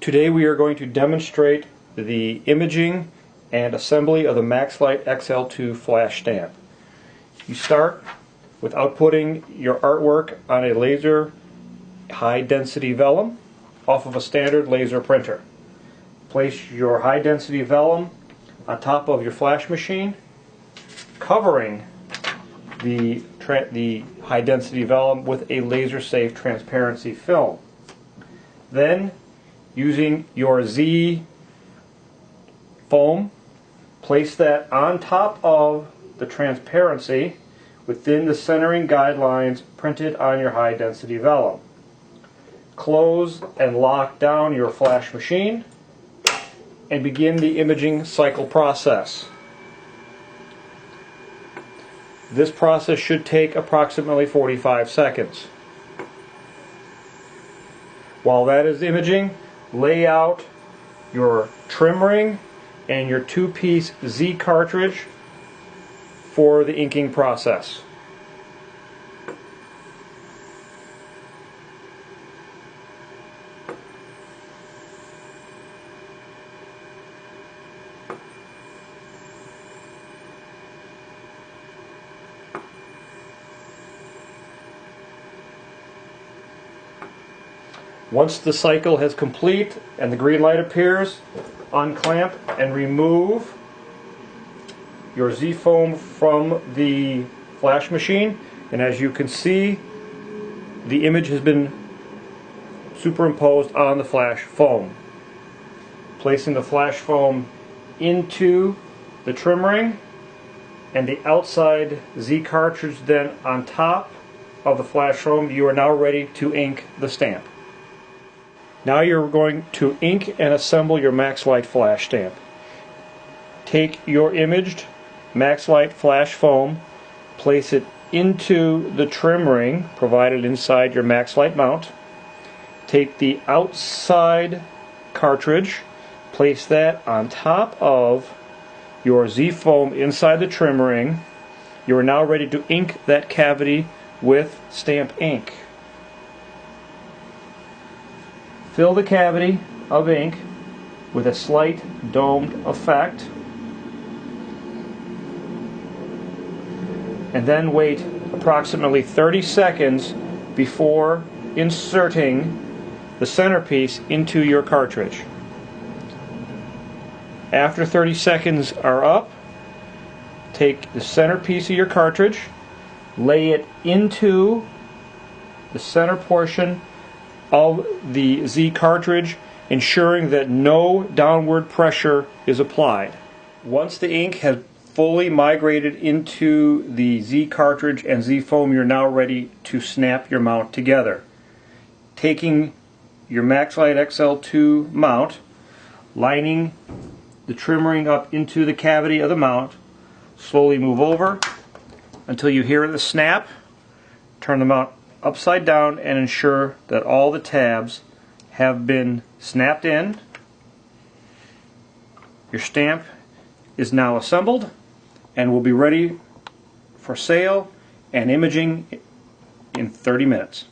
Today we are going to demonstrate the imaging and assembly of the MaxLight XL2 Flash stamp. You start with outputting your artwork on a laser high density vellum off of a standard laser printer. Place your high density vellum on top of your flash machine, covering the high density vellum with a laser safe transparency film. Then, using your Z foam, place that on top of the transparency within the centering guidelines printed on your high density vellum. Close and lock down your flash machine and begin the imaging cycle process. This process should take approximately 45 seconds. While that is imaging, lay out your trim ring and your two-piece Z cartridge for the inking process. Once the cycle has complete and the green light appears, unclamp and remove your Z foam from the flash machine, and as you can see, the image has been superimposed on the flash foam. Placing the flash foam into the trim ring and the outside Z cartridge then on top of the flash foam, you are now ready to ink the stamp. Now you're going to ink and assemble your MaxLight Flash stamp. Take your imaged MaxLight Flash foam, place it into the trim ring provided inside your MaxLight mount. Take the outside cartridge, place that on top of your Z foam inside the trim ring. You are now ready to ink that cavity with stamp ink. Fill the cavity of ink with a slight domed effect, and then wait approximately 30 seconds before inserting the centerpiece into your cartridge. After 30 seconds are up, take the centerpiece of your cartridge, lay it into the center portion of the Z cartridge, ensuring that no downward pressure is applied. Once the ink has fully migrated into the Z cartridge and Z foam, you're now ready to snap your mount together. Taking your MaxLight XL2 mount, lining the trim ring up into the cavity of the mount, slowly move over until you hear the snap. Turn the mount upside down and ensure that all the tabs have been snapped in. Your stamp is now assembled and will be ready for sale and imaging in 30 minutes.